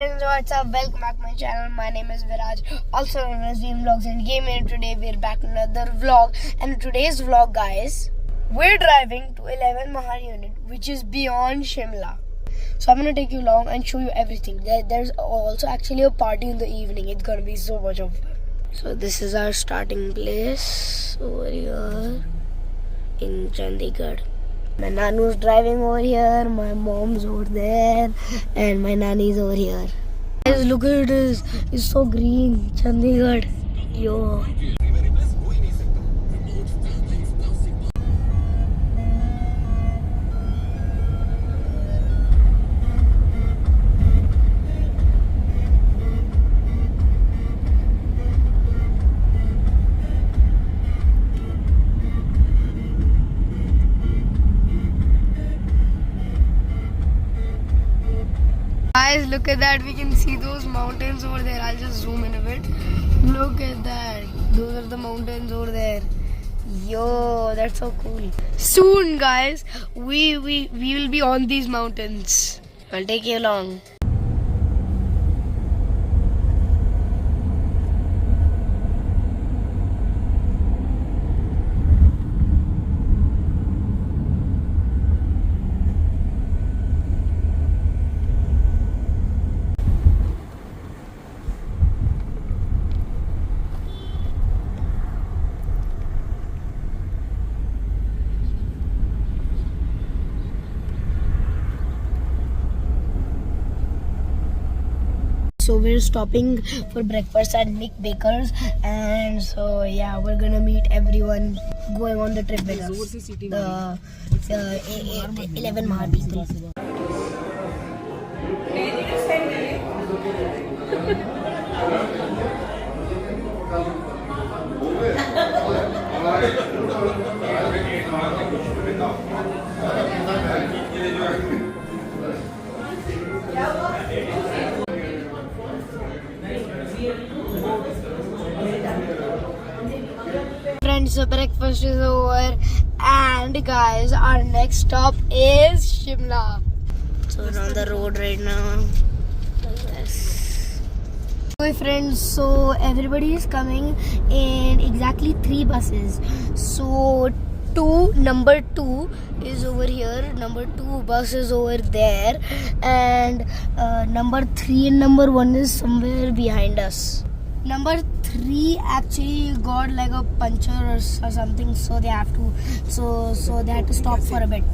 Friends, what's up? Welcome back to my channel. My name is Viraj, also known as Dream Vlogs and Gamer. And today we're back in another vlog. And in today's vlog, guys, we're driving to 11 Mahar unit, which is beyond Shimla. So I'm gonna take you along and show you everything. There's also actually a party in the evening. It's gonna be so much of fun. So this is our starting place over here in Chandigarh. My Nanu's driving over here, my mom's over there, and my nanny's over here. Guys, look at this. It's so green. Chandigarh. Yo. Guys, look at that. We can see those mountains over there. I'll just zoom in a bit. Look at that. Those are the mountains over there. Yo, that's so cool. Soon, guys, we will be on these mountains. I'll take you along. So we're stopping for breakfast at Nick Baker's, and so yeah, we're gonna meet everyone going on the trip with us. The 11 Mahar people. Friends, so breakfast is over, and guys, our next stop is Shimla. So we're on the road right now. Yes. Okay, friends, so everybody is coming in exactly 3 buses. So number 2 is over here, number 2 bus is over there, and number 3 and number 1 is somewhere behind us. Number 3 actually got like a puncture or something, so they have to so they had to stop for a bit.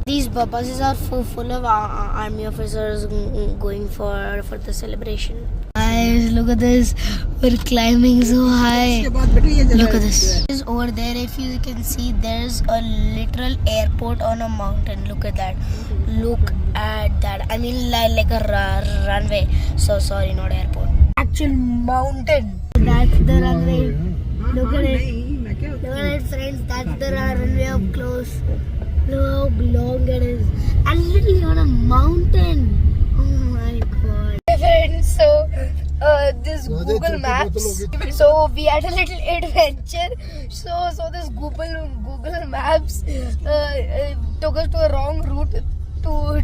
These buses are full of army officers going for the celebration. Guys, look at this. We're climbing so high. Look at this. Over there, if you can see, there's a literal airport on a mountain. Look at that. Look at that. I mean, like a runway. So sorry, not airport. Actual mountain. That's the runway. Look at it. Look at it, friends. That's the runway up close. Look how long it is. And literally on a mountain. Oh my god. Hey friends, so this Google Maps. So we had a little adventure. So this Google Maps took us to a wrong route. To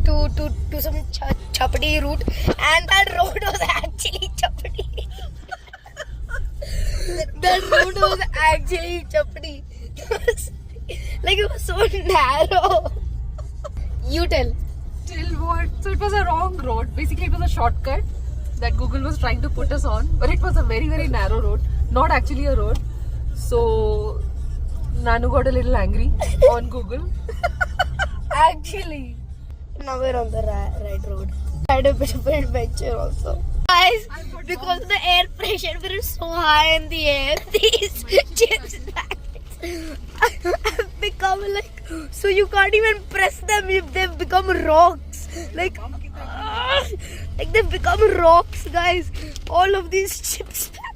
some chapdi route, and that road was actually chapdi. That road was actually chapdi. Like it was so narrow. You tell. Till what? So it was a wrong road. Basically, it was a shortcut that Google was trying to put us on, but it was a very, very narrow road, not actually a road. So Nanu got a little angry on Google. Actually. Now we're on the right road. I had a bit of an adventure also. Guys, because the air pressure was so high in the air, these chips packets have become like, so you can't even press them if they've become rocks. Like they've become rocks, guys. All of these chips packets.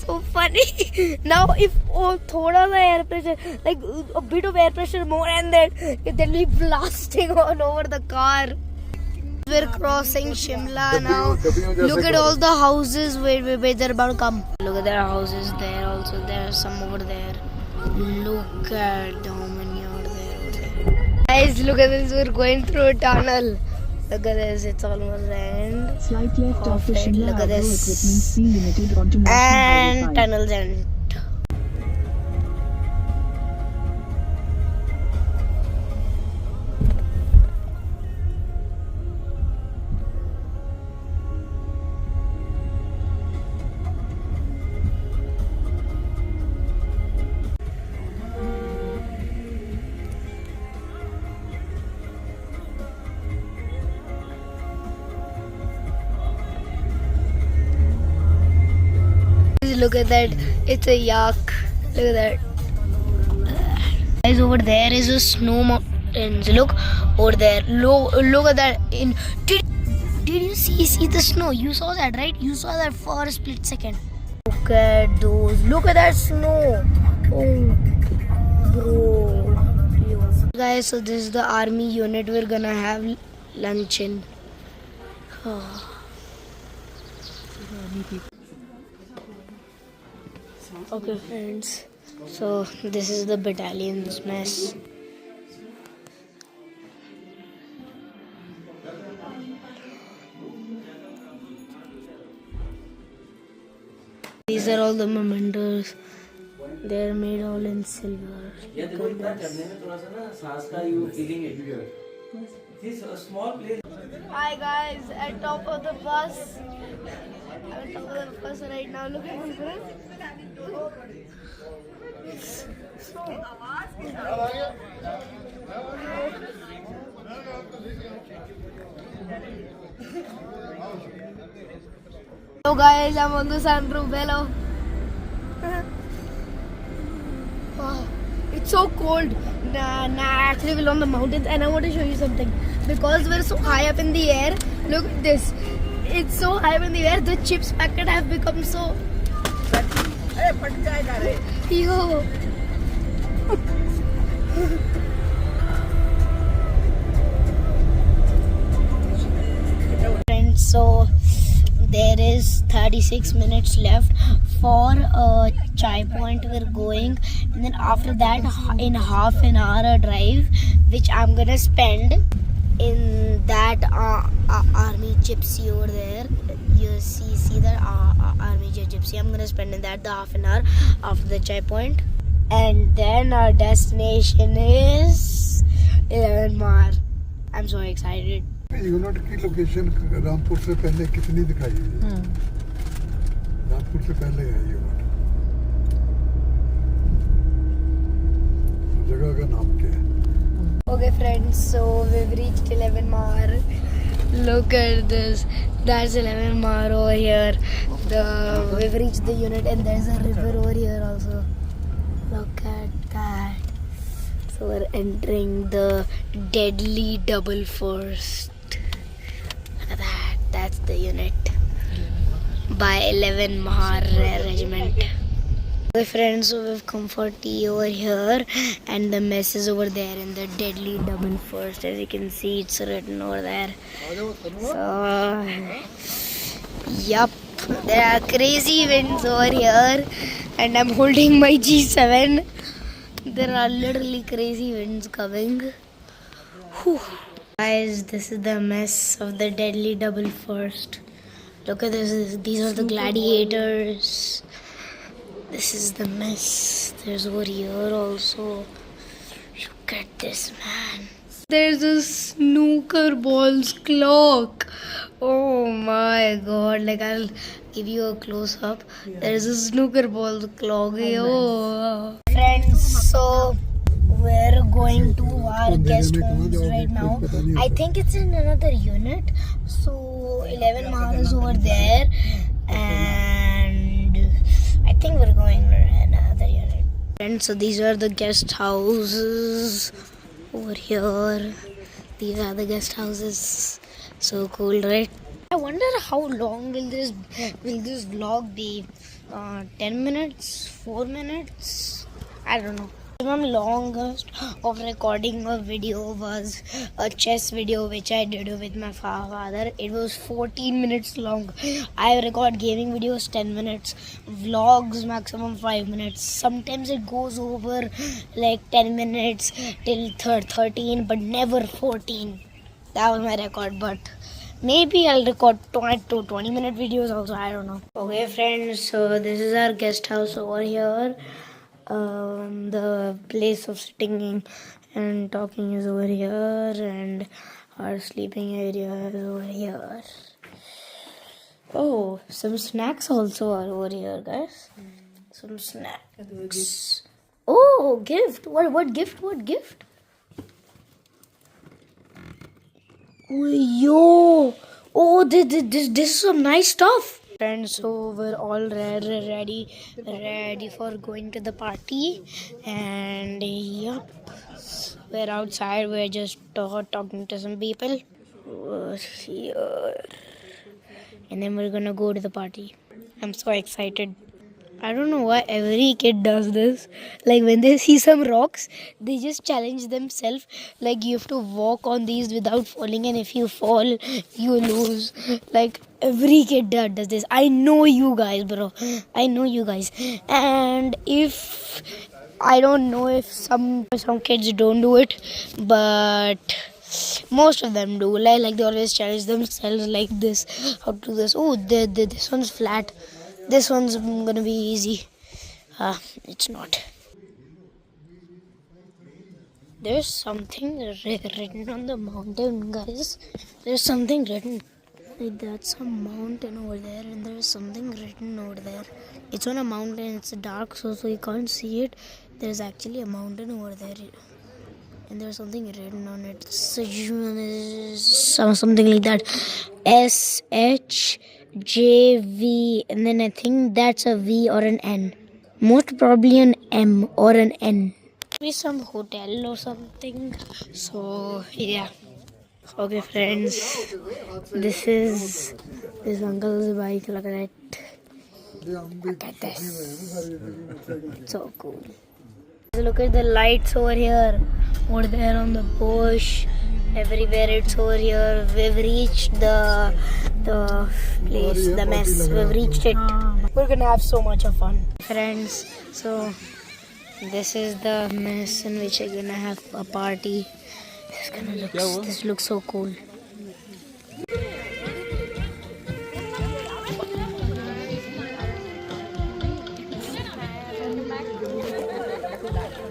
So funny. Now if thoda sa air pressure, like a bit of air pressure more, and then we blasting all over the car. We're crossing Shimla now. Look at all the houses where they're about to come. Look at their houses there. Also there are some over there. Look at how many over there. Guys, look at this. We're going through a tunnel. Look at this, it's almost the end. Slight left after Perfect. Shimla Look at Agro this. Equipment C Limited onto National Highway And 5. tunnels end. Look at that, it's a yak. Look at that. Guys, over there is a snow mountains. Look over there. Look at that. Did you see the snow? You saw that, right? You saw that for a split second. Look at those. Look at that snow. Oh, bro. Guys, so this is the army unit we're gonna have lunch in. Oh. Okay, friends. So this is the battalion's mess. These are all the mementos. They're made all in silver. Look at this. Hi guys, at top of the bus. I'm at top of the bus right now. Look at this. Hello guys, I'm on the sunroof. Hello. Oh, it's so cold. Actually we're on the mountains and I want to show you something. Because we're so high up in the air, look at this. It's so high up in the air, the chips packet have become so... Yo. Friends, so there is 36 minutes left for Chai Point we're going, and then after that in half an hour drive which I'm gonna spend in that army gypsy over there. You see that army gypsy. I'm gonna spend in that the half an hour after the Chai Point, and then our destination is 11 Mar. I'm so excited. Unit की location Rampur से पहले कितनी दिखाई है? रामपुर से पहले है unit. जगह का नाम क्या है? Okay friends, so we've reached 11 Mar. Look at this. That's 11 Mar over here. We've reached the unit and there's a river over here also. Look at that. So we're entering the deadly double first. Look at that. That's the unit. By 11 Mar Regiment. Okay friends, so we've come for tea over here and the mess is over there in the deadly double first. As you can see, it's written over there. So, yup, there are crazy winds over here and I'm holding my G7. There are literally crazy winds coming. Whew. Guys, this is the mess of the deadly double first. Look at this. These are the gladiators. This is the mess. There's over here also. Look at this, man. There's a snooker ball's clock. Oh my god. Like, I'll give you a close up. There's a snooker ball's clock. Yo. Friends, so we're going to our guest homes right now. I think it's in another unit. So 11 Mar is over there. And I think we're going to another unit. Friends, so these are the guest houses over here. These are the guest houses. So cool, right? I wonder how long will this vlog be? 10 minutes? 4 minutes? I don't know. My longest of recording a video was a chess video which I did with my father. It was 14 minutes long. I record gaming videos 10 minutes, vlogs maximum 5 minutes. Sometimes it goes over like 10 minutes till 13, but never 14. that was my record, but maybe I'll record 20-minute videos also, I don't know. Okay friends, so this is our guest house over here. The place of sitting and talking is over here, and our sleeping area is over here. Oh, some snacks also are over here, guys. Some snacks. Oh, gift. What gift? What gift? Oh, yo. Oh, this is some nice stuff. Friends, so we're all ready for going to the party. And yup, we're outside. We're just talking to some people. Here. And then we're gonna go to the party. I'm so excited. I don't know why every kid does this. Like when they see some rocks, they just challenge themselves. Like you have to walk on these without falling, and if you fall, you lose. Like every kid does this. I know you guys, bro. I know you guys. And if I don't know if some kids don't do it, but most of them do. Like they always challenge themselves like this. How to do this? Oh, this one's flat. This one's gonna be easy. It's not. There's something written on the mountain, guys. There's something written. Like that's a mountain over there, and there's something written over there. It's on a mountain. It's dark, so you can't see it. There's actually a mountain over there, and there's something written on it. Something like that. SHJV, and then I think that's a V or an N. Most probably an M or an N. Maybe some hotel or something. So yeah. Okay friends, this is this uncle's bike. Look at it. Look at this. So cool. Look at the lights over here. Over there on the bush. Everywhere it's over here. We've reached the place, the mess. We've reached it. We're gonna have so much of fun. Friends, so this is the mess in which we're gonna have a party. This looks so cool.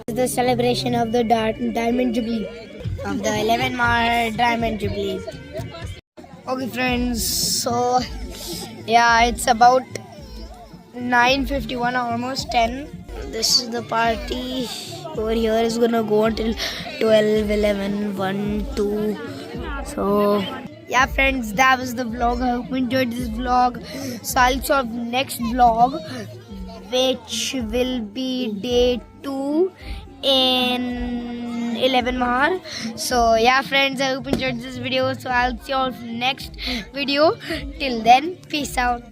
The celebration of the Diamond Jubilee, of the 11 Mar Diamond Jubilee. Okay friends, so yeah, it's about 9:51, almost 10. This is the party. Over here is gonna go until 12, 11, 1, 2. So yeah friends, that was the vlog. I hope you enjoyed this vlog. So I'll show next vlog, which will be day 2 in 11 Mahar. So yeah friends, I hope you enjoyed this video. So I'll see you all next video. Till then, peace out.